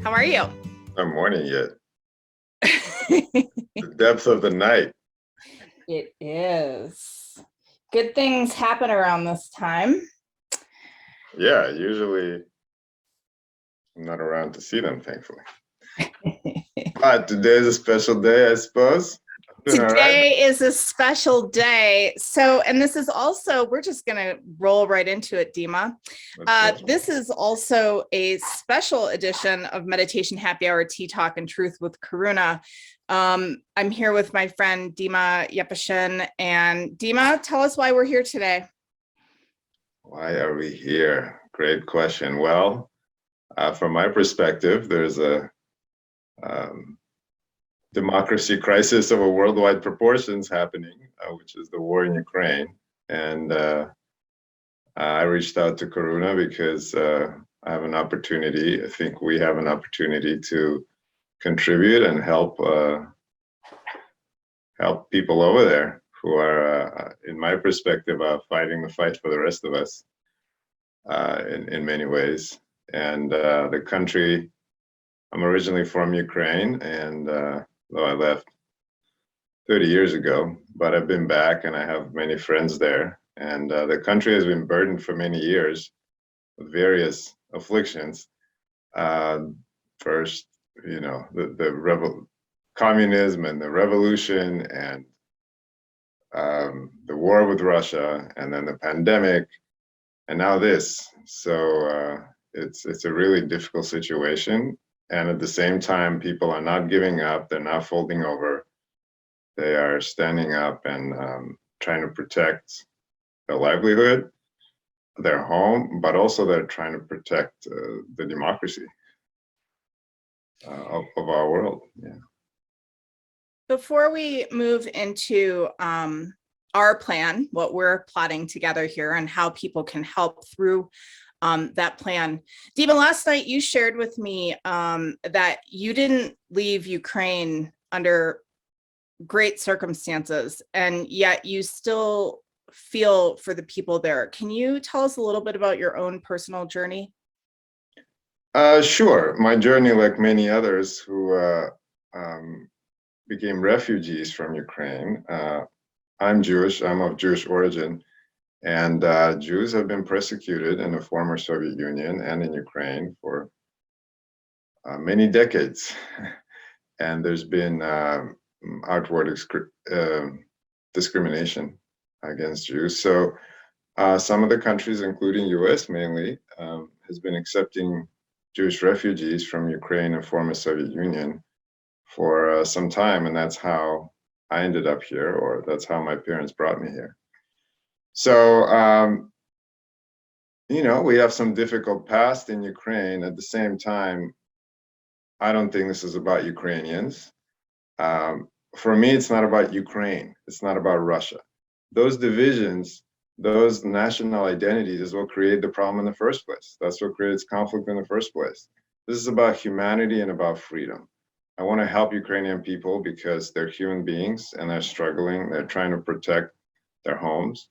How are you? Not morning yet. The depth of the night. It is. Good things happen around this time. Yeah, usually I'm not around to see them, thankfully. But today is a special day, I suppose. Doing all right. Today is a special day. So, and this is also, we're just going to roll right into it, Dima. This is also a special edition of Meditation Happy Hour Tea Talk and Truth with Karuna. I'm here with my friend Dima Yepishin. And Dima, tell us why we're here today. Why are we here? Great question. Well, from my perspective, there's a democracy crisis of a worldwide proportions happening, which is the war in Ukraine. And I reached out to Karuna because I have an opportunity. I think we have an opportunity to contribute and help people over there who are, in my perspective, fighting the fight for the rest of us in many ways. And the country, I'm originally from Ukraine, and though I left 30 years ago, but I've been back and I have many friends there. And the country has been burdened for many years with various afflictions. First, you know, the communism and the revolution and the war with Russia, and then the pandemic, and now this. So it's a really difficult situation. And at the same time, people are not giving up. They're not folding over. They are standing up and trying to protect their livelihood, their home, but also they're trying to protect the democracy of our world. Yeah. Before we move into our plan, what we're plotting together here and how people can help through that plan. Dima, last night you shared with me that you didn't leave Ukraine under great circumstances, and yet you still feel for the people there. Can you tell us a little bit about your own personal journey? Sure. My journey, like many others who became refugees from Ukraine. I'm Jewish. I'm of Jewish origin. And Jews have been persecuted in the former Soviet Union and in Ukraine for many decades. And there's been outward discrimination against Jews. So some of the countries, including US mainly, has been accepting Jewish refugees from Ukraine and former Soviet Union for some time. And that's how I ended up here, or that's how my parents brought me here. So, you know, we have some difficult past in Ukraine. At the same time, I don't think this is about Ukrainians. For me, it's not about Ukraine. It's not about Russia. Those divisions, those national identities is what create the problem in the first place. That's what creates conflict in the first place. This is about humanity and about freedom. I want to help Ukrainian people because they're human beings and they're struggling. They're trying to protect their homes.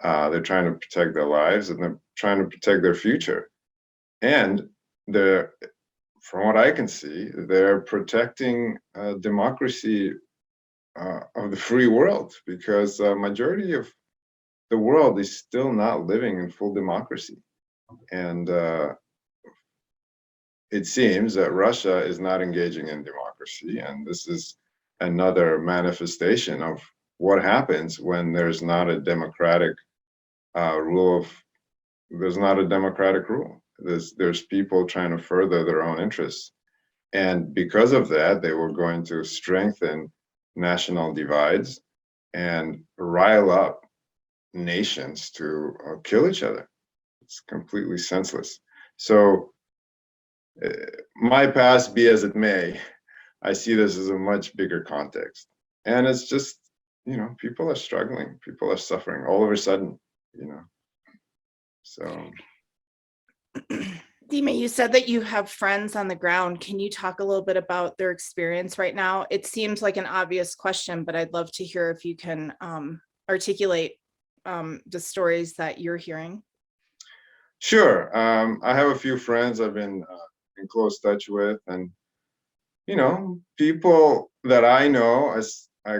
They're trying to protect their lives, and they're trying to protect their future. And they're, from what I can see, they're protecting democracy of the free world, because a majority of the world is still not living in full democracy. And it seems that Russia is not engaging in democracy. And this is another manifestation of what happens when there's not a democratic there's not a democratic rule. There's people trying to further their own interests. And because of that, they were going to strengthen national divides and rile up nations to kill each other. It's completely senseless. So my past be as it may, I see this as a much bigger context. And it's just, you know, people are struggling, people are suffering all of a sudden, you know. So Dima, you said that you have friends on the ground. Can you talk a little bit about their experience right now? It seems like an obvious question, but I'd love to hear if you can articulate the stories that you're hearing. Sure. I have a few friends. I've been in close touch with. And, people that I know as I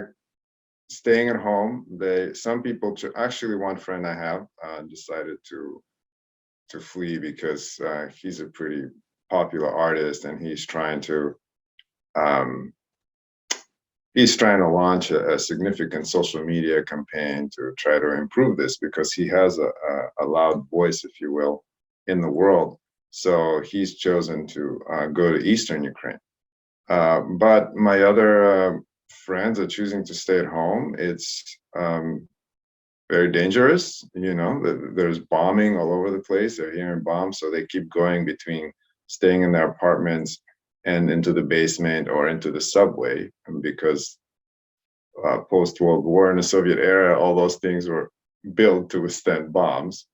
staying at home, some people, actually one friend I have decided to flee because he's a pretty popular artist, and um, he's trying to launch a significant social media campaign to try to improve this, because he has a loud voice, if you will, in the world. So he's chosen to go to Eastern Ukraine. But my other friends are choosing to stay at home. It's very dangerous. There's bombing all over the place. They're hearing bombs, so they keep going between staying in their apartments and into the basement or into the subway, because post-World War in the Soviet era, all those things were built to withstand bombs.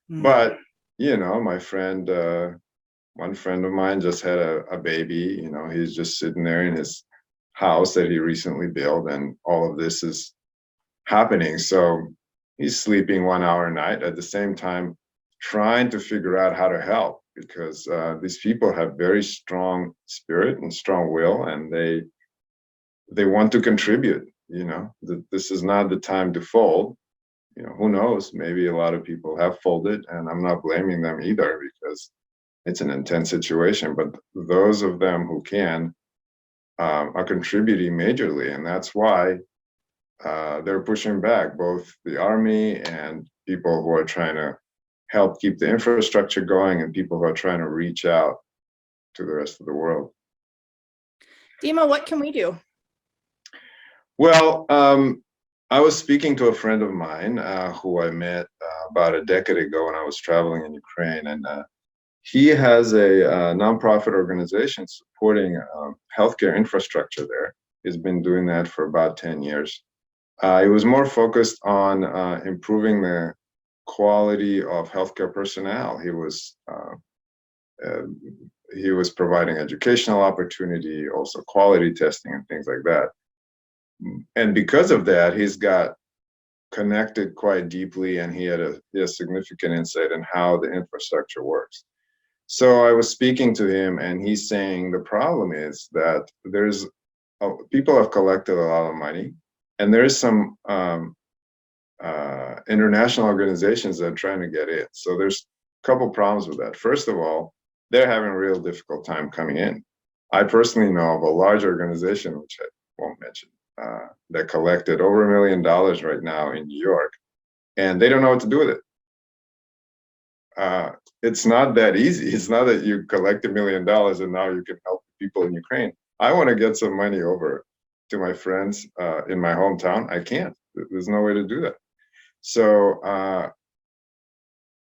But my friend, one friend of mine just had a baby. He's just sitting there in his house that he recently built, and all of this is happening. So he's sleeping 1 hour a night, at the same time trying to figure out how to help, because these people have very strong spirit and strong will, and they want to contribute. This is not the time to fold. Who knows? Maybe a lot of people have folded, and I'm not blaming them either, because it's an intense situation. But those of them who can are contributing majorly, and that's why they're pushing back, both the army and people who are trying to help keep the infrastructure going, and people who are trying to reach out to the rest of the world. Dima, what can we do? Well, I was speaking to a friend of mine who I met about a decade ago when I was traveling in Ukraine, and he has a nonprofit organization supporting healthcare infrastructure there. He's been doing that for about 10 years. He was more focused on improving the quality of healthcare personnel. He was providing educational opportunity, also quality testing and things like that. And because of that, he's got connected quite deeply, and he had a significant insight in how the infrastructure works. So I was speaking to him, and he's saying the problem is that people have collected a lot of money, and there's some international organizations that are trying to get in. So there's a couple problems with that. First of all, they're having a real difficult time coming in. I personally know of a large organization, which I won't mention, that collected over $1 million right now in New York, and they don't know what to do with it. It's not that easy. It's not that you collect $1 million and now you can help people in Ukraine. I want to get some money over to my friends in my hometown. I can't. There's no way to do that. So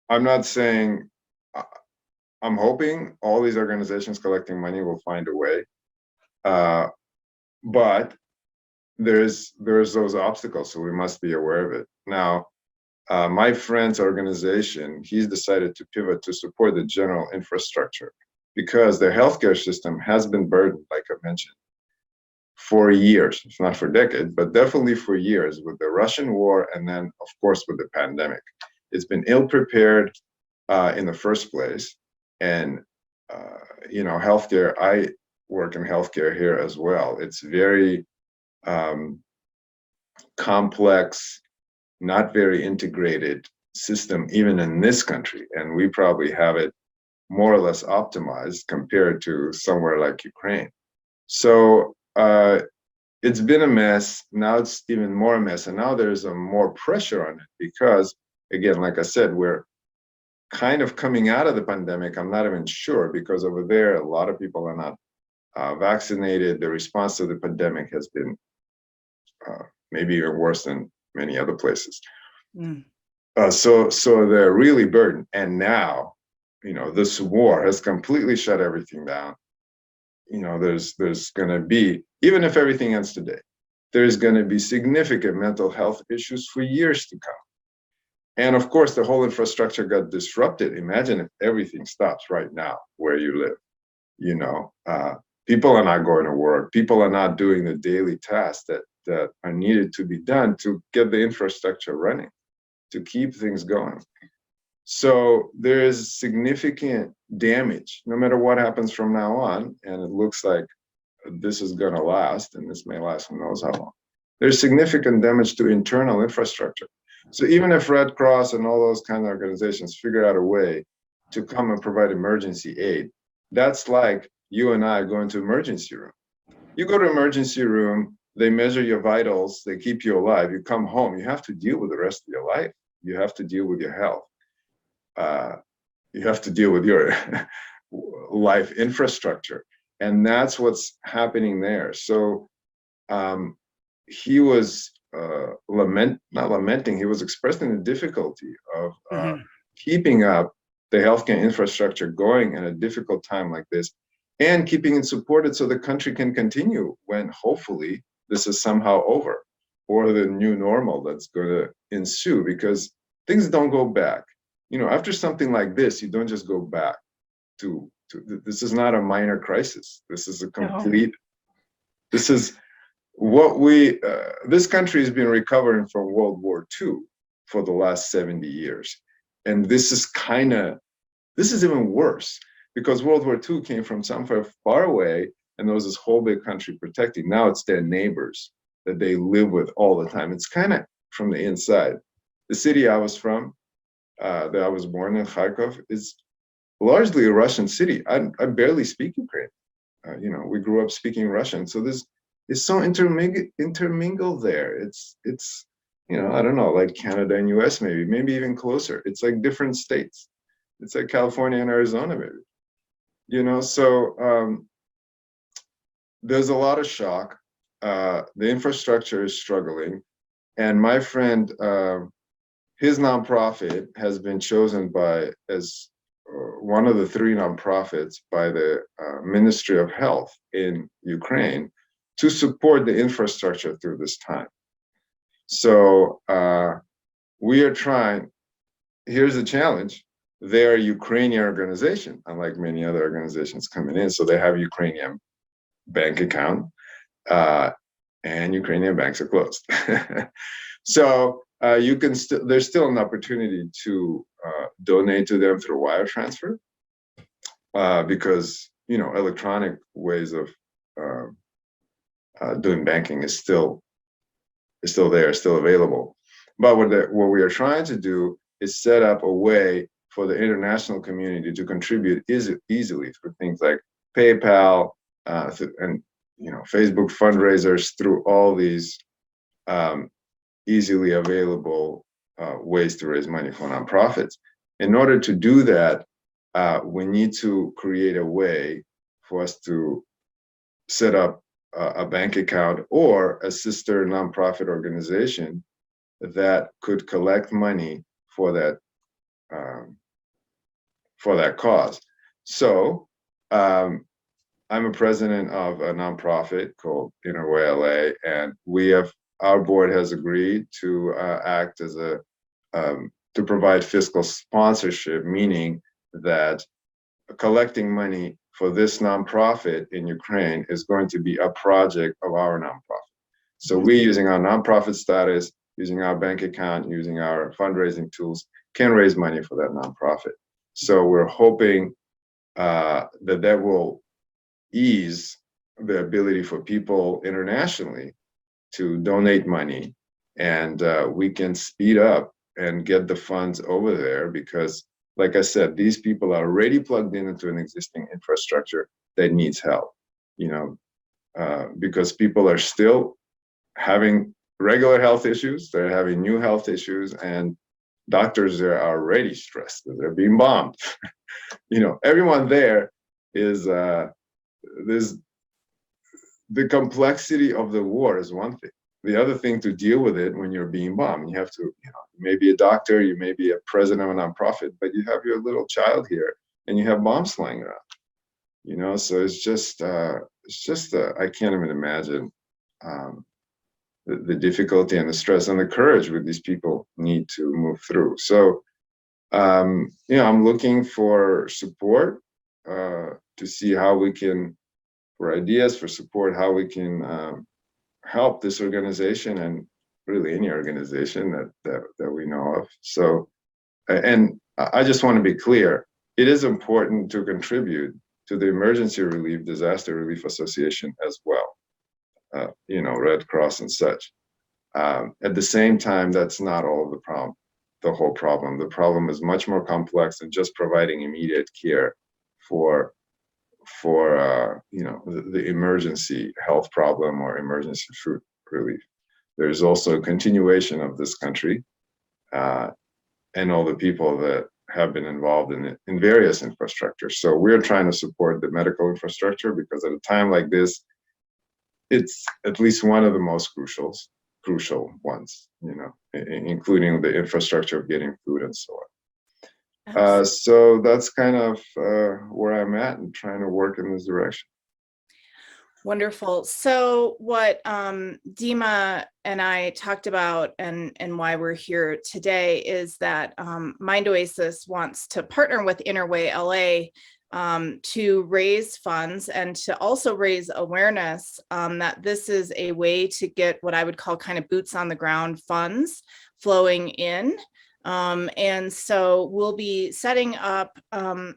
I'm not saying, I'm hoping all these organizations collecting money will find a way, but there's those obstacles, so we must be aware of it. Now, my friend's organization, he's decided to pivot to support the general infrastructure, because their healthcare system has been burdened, like I mentioned, for years, if not for decades, but definitely for years, with the Russian war, and then, of course, with the pandemic. It's been ill-prepared in the first place. And, healthcare, I work in healthcare here as well. It's very complex, not very integrated system, even in this country. And we probably have it more or less optimized compared to somewhere like Ukraine. So it's been a mess. Now it's even more a mess. And now there's more pressure on it because, again, like I said, we're kind of coming out of the pandemic. I'm not even sure, because over there, a lot of people are not vaccinated. The response to the pandemic has been maybe even worse than many other places. So they're really burdened. And now, this war has completely shut everything down. There's going to be, even if everything ends today, there's going to be significant mental health issues for years to come. And of course, the whole infrastructure got disrupted. Imagine if everything stops right now where you live. People are not going to work. People are not doing the daily tasks that are needed to be done to get the infrastructure running, to keep things going. So there is significant damage, no matter what happens from now on, and it looks like this is going to last, and this may last who knows how long. There's significant damage to internal infrastructure. So even if Red Cross and all those kind of organizations figure out a way to come and provide emergency aid, that's like you and I going to emergency room. You go to emergency room, they measure your vitals, they keep you alive. You come home, you have to deal with the rest of your life. You have to deal with your health. You have to deal with your life infrastructure. And that's what's happening there. So he was not lamenting, he was expressing the difficulty of keeping up the healthcare infrastructure going in a difficult time like this, and keeping it supported so the country can continue when hopefully this is somehow over, or the new normal that's going to ensue, because things don't go back. After something like this, you don't just go back to this is not a minor crisis. This is a complete, this is what this country has been recovering from World War II for the last 70 years. And this is even worse, because World War II came from somewhere far away, and there was this whole big country protecting. Now it's their neighbors that they live with all the time. It's kind of from the inside. The city I was from, that I was born in, Kharkov, is largely a Russian city. I barely speak Ukrainian. We grew up speaking Russian. So this is so intermingled there. It's I don't know, like Canada and US, maybe even closer. It's like different states. It's like California and Arizona, maybe. So there's a lot of shock. The infrastructure is struggling. And my friend, his nonprofit has been chosen as one of the 3 nonprofits by the Ministry of Health in Ukraine to support the infrastructure through this time. So we are trying. Here's the challenge. They're a Ukrainian organization, unlike many other organizations coming in. So they have a Ukrainian bank account, and Ukrainian banks are closed. So you can there's still an opportunity to donate to them through wire transfer, because electronic ways of doing banking is still there, still available. But what we are trying to do is set up a way for the international community to contribute easily through things like PayPal and Facebook fundraisers, through all these easily available ways to raise money for nonprofits. In order to do that, we need to create a way for us to set up a bank account or a sister nonprofit organization that could collect money for that cause. So I'm a president of a nonprofit called Innerway LA, and our board has agreed to act as to provide fiscal sponsorship, meaning that collecting money for this nonprofit in Ukraine is going to be a project of our nonprofit. So we, using our nonprofit status, using our bank account, using our fundraising tools, can raise money for that nonprofit. So we're hoping that will ease the ability for people internationally to donate money, and we can speed up and get the funds over there, because like I said, these people are already plugged into an existing infrastructure that needs help, because people are still having regular health issues, they're having new health issues, and doctors are already stressed because they're being bombed. Everyone there is, the complexity of the war is one thing. The other thing, to deal with it when you're being bombed, you have to, you may be a doctor, you may be a president of a nonprofit, but you have your little child here and you have bombs flying around, so it's just I can't even imagine the difficulty and the stress and the courage that these people need to move through. So, I'm looking for support to see how we can, for ideas, for support, how we can help this organization, and really any organization that we know of. So, and I just want to be clear. It is important to contribute to the Emergency Relief Disaster Relief Association as well. Red Cross and such. At the same time, that's not all of the problem, the whole problem. The problem is much more complex than just providing immediate care for the emergency health problem or emergency food relief. There's also a continuation of this country and all the people that have been involved in it in various infrastructures. So we're trying to support the medical infrastructure because at a time like this, it's at least one of the most crucial ones, including the infrastructure of getting food and so on. So that's kind of where I'm at and trying to work in this direction. Wonderful. So what Dima and I talked about and why we're here today is that Mind Oasis wants to partner with Innerway LA to raise funds and to also raise awareness that this is a way to get what I would call kind of boots on the ground funds flowing in. And so we'll be setting up a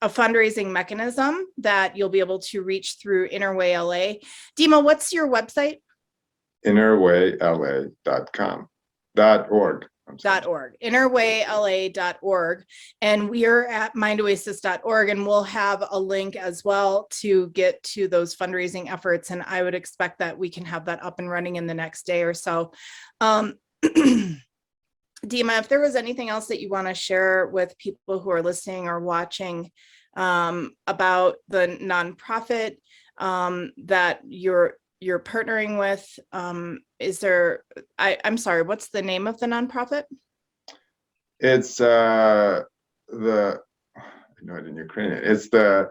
fundraising mechanism that you'll be able to reach through Innerway LA. Dima, what's your website? Innerwayla.com. .org. Innerwayla.org. And we are at mindoasis.org, and we'll have a link as well to get to those fundraising efforts. And I would expect that we can have that up and running in the next day or so. Dima, if there was anything else that you want to share with people who are listening or watching about the nonprofit that you're partnering with, is there, I'm sorry, what's the name of the nonprofit? It's I know it in Ukrainian. It's the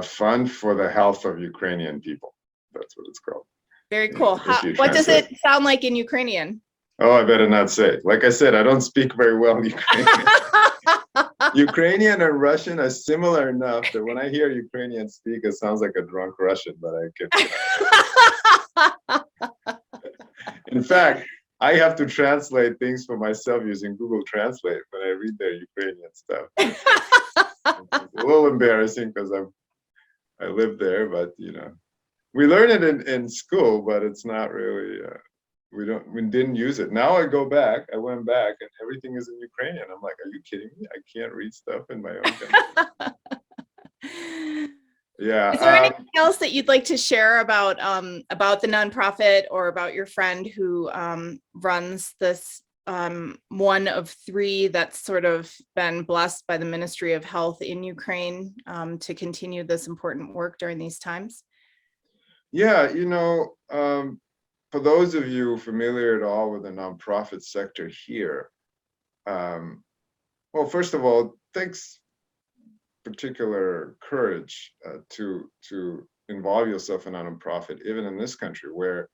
Fund for the Health of Ukrainian People. That's what it's called. Very cool. What does it sound like in Ukrainian? Oh, I better not say. Like I said, I don't speak very well Ukrainian. Ukrainian and Russian are similar enough that when I hear Ukrainian speak, it sounds like a drunk Russian, but I can. In fact, I have to translate things for myself using Google Translate when I read their Ukrainian stuff. It's a little embarrassing because I live there, but we learn it in school, but it's not really. We didn't use it. Now I went back and everything is in Ukrainian. I'm like, are you kidding me? I can't read stuff in my own country. Yeah. Is there anything else that you'd like to share about the nonprofit or about your friend who runs this one of three that's sort of been blessed by the Ministry of Health in Ukraine to continue this important work during these times? Yeah, for those of you familiar at all with the nonprofit sector here, well, first of all, takes particular courage to involve yourself in a nonprofit, even in this country where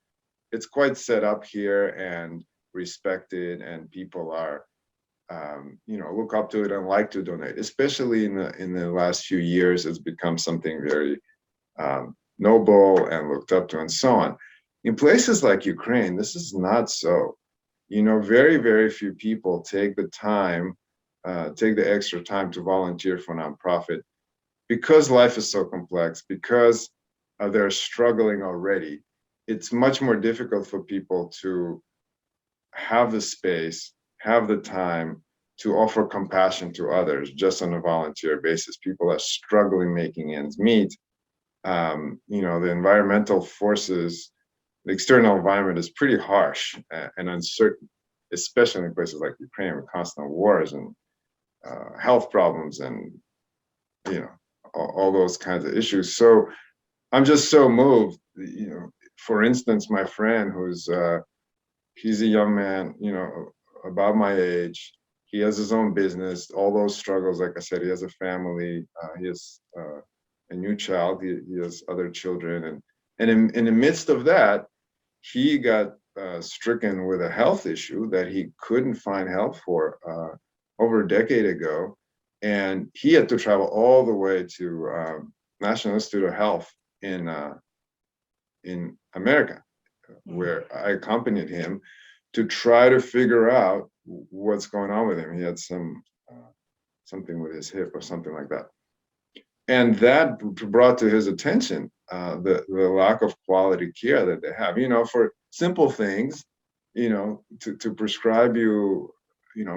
it's quite set up here and respected, and people are, look up to it and like to donate. Especially in the last few years, it's become something very noble and looked up to, and so on. In places like Ukraine, this is not so. Very, very few people take the extra time to volunteer for a nonprofit because life is so complex, because they're struggling already. It's much more difficult for people to have the space, have the time to offer compassion to others just on a volunteer basis. People are struggling making ends meet. The environmental forces, the external environment is pretty harsh and uncertain, especially in places like Ukraine with constant wars and health problems and all those kinds of issues. So I'm just so moved. For instance, my friend he's a young man, about my age. He has his own business, all those struggles. Like I said, he has a family. He has a new child. He has other children. And in the midst of that, he got stricken with a health issue that he couldn't find help for over a decade ago. And he had to travel all the way to National Institute of Health in America, where I accompanied him to try to figure out what's going on with him. He had something with his hip or something like that. And that brought to his attention the lack of quality care that they have. For simple things, to prescribe you,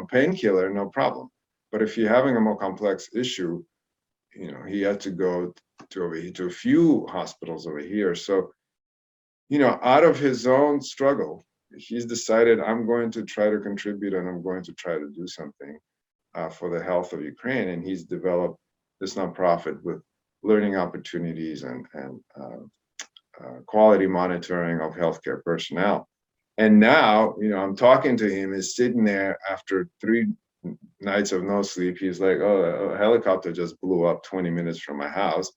painkiller, no problem. But if you're having a more complex issue, he had to go to a few hospitals over here. So, out of his own struggle, he's decided, I'm going to try to contribute and I'm going to try to do something for the health of Ukraine. And he's developed this nonprofit with learning opportunities and quality monitoring of healthcare personnel. And now, I'm talking to him, he's sitting there after 3 nights of no sleep. He's like, oh, a helicopter just blew up 20 minutes from my house.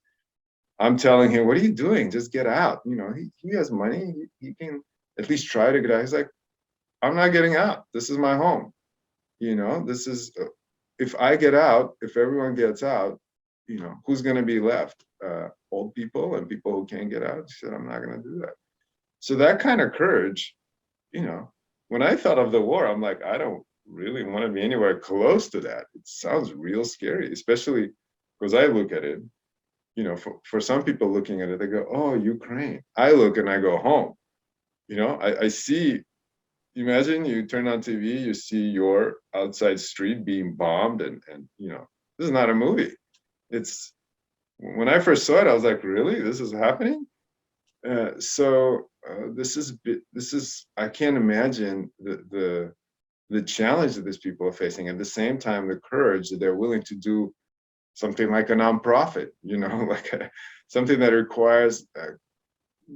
I'm telling him, what are you doing? Just get out. He has money. He can at least try to get out. He's like, I'm not getting out. This is my home. This is, if I get out, if everyone gets out, who's going to be left? Old people and people who can't get out. He said, I'm not going to do that. So that kind of courage, when I thought of the war, I'm like, I don't really want to be anywhere close to that. It sounds real scary, especially because I look at it, for some people looking at it, they go, oh, Ukraine. I look and I go home. I see, imagine you turn on TV, you see your outside street being bombed and this is not a movie. It's, when I first saw it, I was like, really? This is happening? This is, I can't imagine the challenge that these people are facing. At the same time, the courage that they're willing to do something like a nonprofit, like something that requires,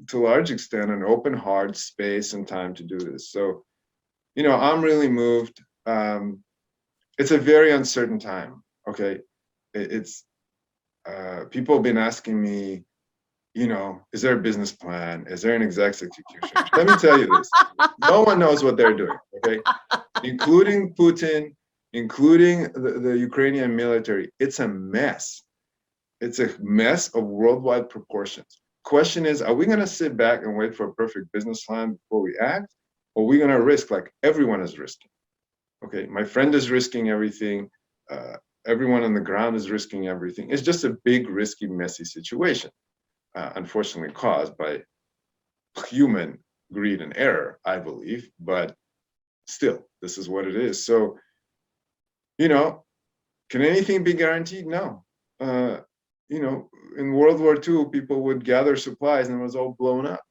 to a large extent, an open heart, space, and time to do this. So, I'm really moved. It's a very uncertain time. Okay, it's people have been asking me, is there a business plan? Is there an execution? Let me tell you this: no one knows what they're doing. Okay, including Putin, including the Ukrainian military. It's a mess. It's a mess of worldwide proportions. Question is, are we going to sit back and wait for a perfect business plan before we act? Or are we going to risk like everyone is risking? Okay, my friend is risking everything. Everyone on the ground is risking everything. It's just a big, risky, messy situation, unfortunately caused by human greed and error, I believe. But still, this is what it is. So, can anything be guaranteed? No. In World War II, people would gather supplies and it was all blown up.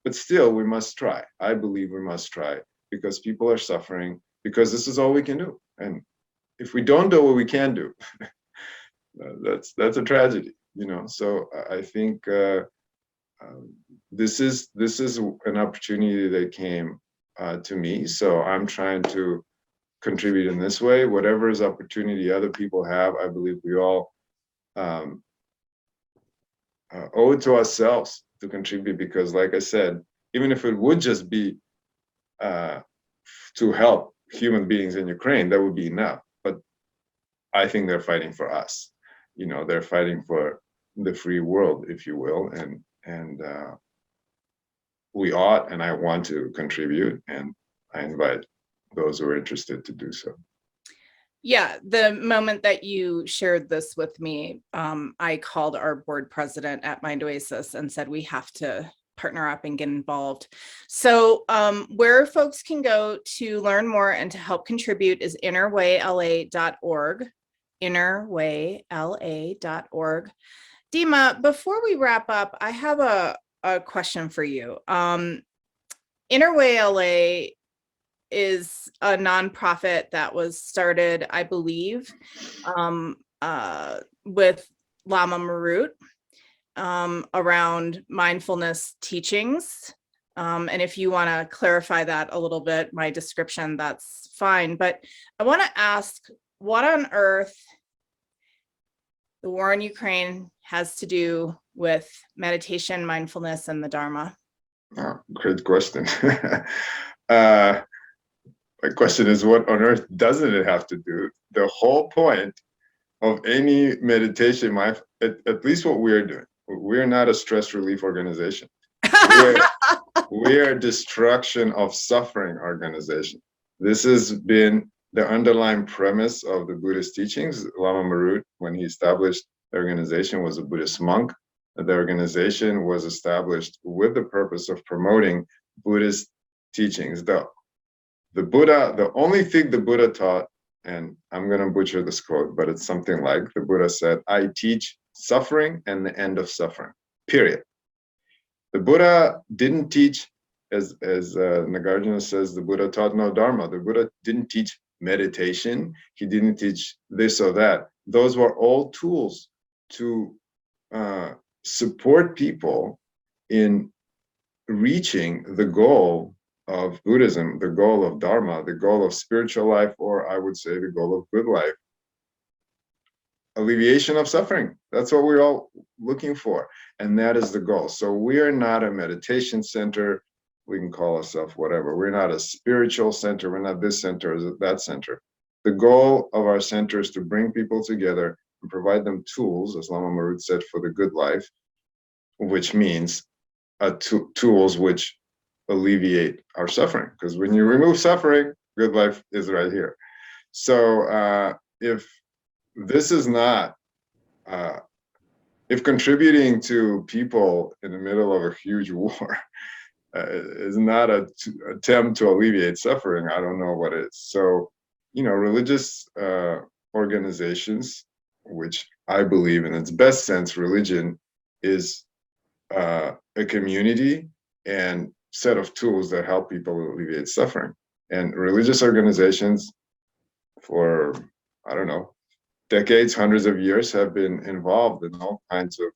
But still, we must try. I believe we must try because people are suffering, because this is all we can do. And if we don't do what we can do, that's a tragedy, So I think this is an opportunity that came to me. So I'm trying to contribute in this way. Whatever is opportunity other people have, I believe we all owe it to ourselves to contribute, because like I said, even if it would just be to help human beings in Ukraine, that would be enough. But I think they're fighting for us. They're fighting for the free world, if you will, and we ought, and I want to contribute, and I invite those who are interested to do so. Yeah, the moment that you shared this with me, I called our board president at Mind Oasis and said, we have to partner up and get involved. So where folks can go to learn more and to help contribute is innerwayla.org, innerwayla.org. Dima, before we wrap up, I have a question for you. Innerway LA is a nonprofit that was started, I believe, with Lama Marut around mindfulness teachings. And if you want to clarify that a little bit, my description, that's fine. But I want to ask, what on earth the war in Ukraine has to do with meditation, mindfulness, and the Dharma? Oh, great question. My question is, what on earth doesn't it have to do? The whole point of any meditation, at least what we're doing, we're not a stress relief organization. We're a destruction of suffering organization. This has been the underlying premise of the Buddhist teachings. Lama Marut, when he established the organization, was a Buddhist monk. The organization was established with the purpose of promoting Buddhist teachings. The Buddha, the only thing the Buddha taught, and I'm going to butcher this quote, but it's something like the Buddha said, "I teach suffering and the end of suffering, period." The Buddha didn't teach, as Nagarjuna says, the Buddha taught no Dharma. The Buddha didn't teach meditation. He didn't teach this or that. Those were all tools to support people in reaching the goal of Buddhism, the goal of Dharma, the goal of spiritual life, or I would say the goal of good life. Alleviation of suffering. That's what we're all looking for. And that is the goal. So we are not a meditation center. We can call ourselves whatever. We're not a spiritual center. We're not this center or that center. The goal of our center is to bring people together and provide them tools, as Lama Marut said, for the good life, which means tools which alleviate our suffering. Because when you remove suffering, good life is right here. So if this is not, if contributing to people in the middle of a huge war is not an attempt to alleviate suffering, I don't know what is. So, religious organizations, which I believe in its best sense, religion is a community and set of tools that help people alleviate suffering. And religious organizations for, I don't know, decades, hundreds of years have been involved in all kinds of,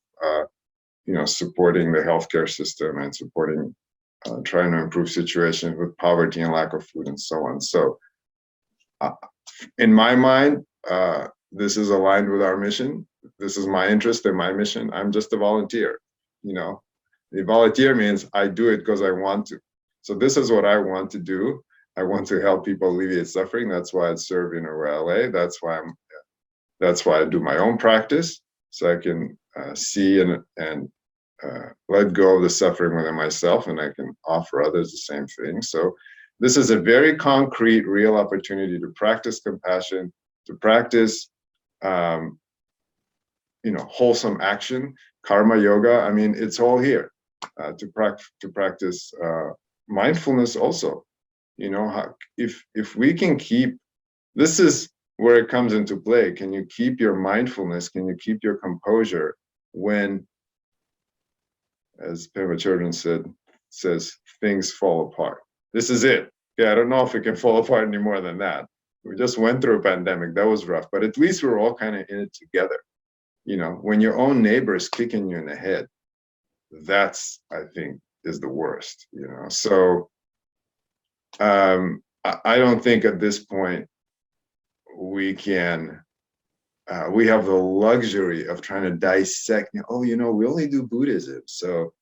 supporting the healthcare system and supporting, trying to improve situations with poverty and lack of food and so on. So in my mind, this is aligned with our mission. This is my interest and my mission. I'm just a volunteer. The volunteer means I do it because I want to. So this is what I want to do. I want to help people alleviate suffering. That's why I serve in LA. That's why I do my own practice, so I can see and let go of the suffering within myself, and I can offer others the same thing. So this is a very concrete, real opportunity to practice compassion, to practice, wholesome action, karma yoga. I mean, it's all here. To practice mindfulness also. If we can keep, this is where it comes into play. Can you keep your mindfulness? Can you keep your composure when, as Pema Chodron says, things fall apart? This is it. Yeah, I don't know if it can fall apart any more than that. We just went through a pandemic. That was rough, but at least we're all kind of in it together. When your own neighbor is kicking you in the head, that's, I think, is the worst. So I don't think at this point we can, we have the luxury of trying to dissect, we only do Buddhism. So,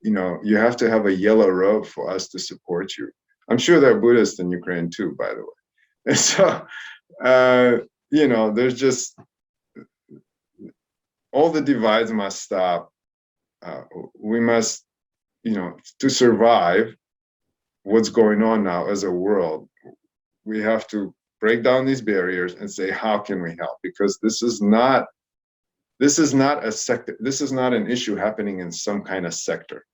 you have to have a yellow robe for us to support you. I'm sure there are Buddhists in Ukraine too, by the way. And so, there's just, all the divides must stop. We must, to survive what's going on now as a world, we have to break down these barriers and say, how can we help? Because this is not a sector. This is not an issue happening in some kind of sector.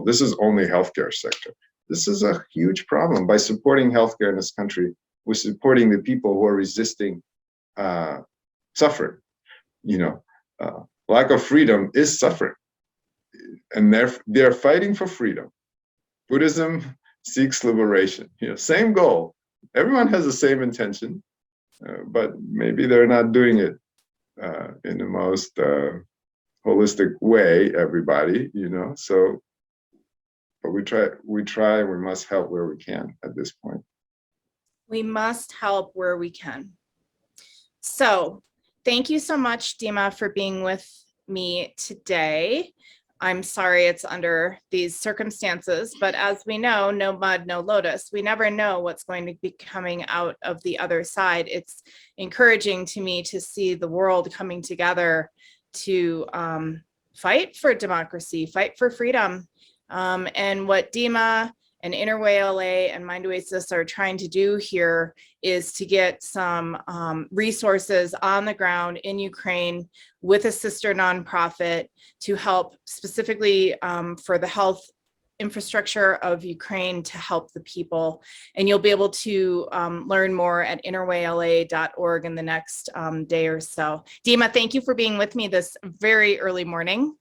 This is only healthcare sector. This is a huge problem. By supporting healthcare in this country, we're supporting the people who are resisting suffering. Lack of freedom is suffering, and they're fighting for freedom. Buddhism seeks liberation. Same goal. Everyone has the same intention, but maybe they're not doing it in the most holistic way. Everybody, So, but we try. We must help where we can at this point. We must help where we can. So, thank you so much, Dima, for being with me today. I'm sorry it's under these circumstances, but as we know, no mud, no lotus. We never know what's going to be coming out of the other side. It's encouraging to me to see the world coming together to fight for democracy, fight for freedom. And what Dima And Interway LA and Mind Oasis are trying to do here is to get some resources on the ground in Ukraine with a sister nonprofit to help specifically for the health infrastructure of Ukraine to help the people. And you'll be able to learn more at interwayla.org in the next day or so. Dima, thank you for being with me this very early morning.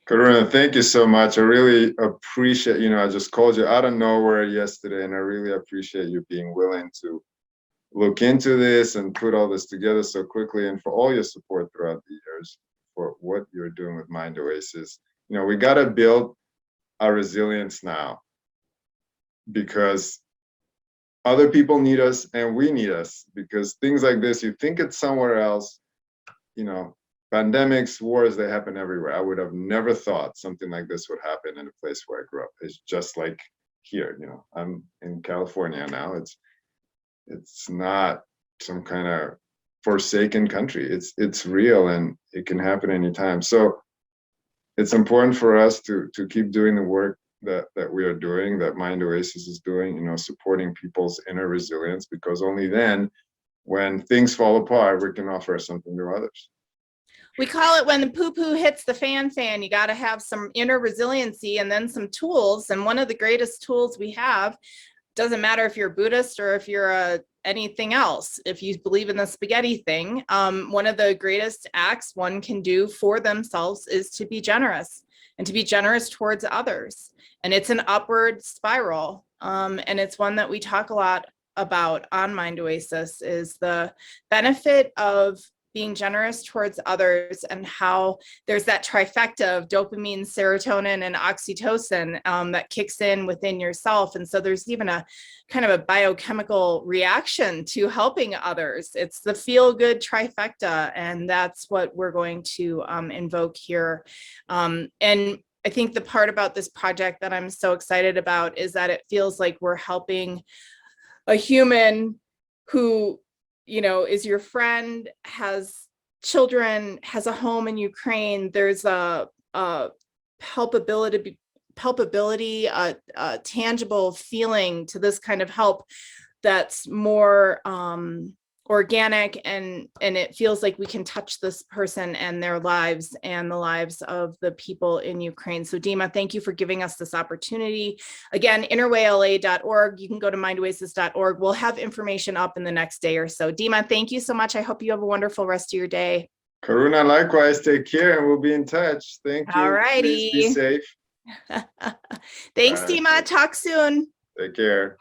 Karuna, thank you so much. I really appreciate, I just called you out of nowhere yesterday, and I really appreciate you being willing to look into this and put all this together so quickly, and for all your support throughout the years for what you're doing with Mind Oasis. We got to build our resilience now, because other people need us and we need us, because things like this, you think it's somewhere else, pandemics, wars, they happen everywhere. I would have never thought something like this would happen in a place where I grew up. It's just like here, I'm in California now. It's not some kind of forsaken country. It's real, and it can happen anytime. So it's important for us to keep doing the work that we are doing, that Mind Oasis is doing, supporting people's inner resilience, because only then, when things fall apart, we can offer something to others. We call it when the poo-poo hits the fan, you got to have some inner resiliency and then some tools. And one of the greatest tools we have, doesn't matter if you're Buddhist or if you're anything else, if you believe in the spaghetti thing, one of the greatest acts one can do for themselves is to be generous, and to be generous towards others. And it's an upward spiral. And it's one that we talk a lot about on Mind Oasis, is the benefit of being generous towards others, and how there's that trifecta of dopamine, serotonin, and oxytocin that kicks in within yourself. And so there's even a kind of a biochemical reaction to helping others. It's the feel-good trifecta, and that's what we're going to invoke here. And I think the part about this project that I'm so excited about is that it feels like we're helping a human who is your friend, has children, has a home in Ukraine. There's a palpability, a tangible feeling to this kind of help that's more organic, and it feels like we can touch this person and their lives and the lives of the people in Ukraine. So Dima, thank you for giving us this opportunity. Again, interwayla.org. You can go to mindoasis.org. We'll have information up in the next day or so. Dima, thank you so much. I hope you have a wonderful rest of your day. Karuna, likewise, take care, and we'll be in touch. Thank you. All righty. Please be safe. Thanks, Dima. Talk soon. Take care.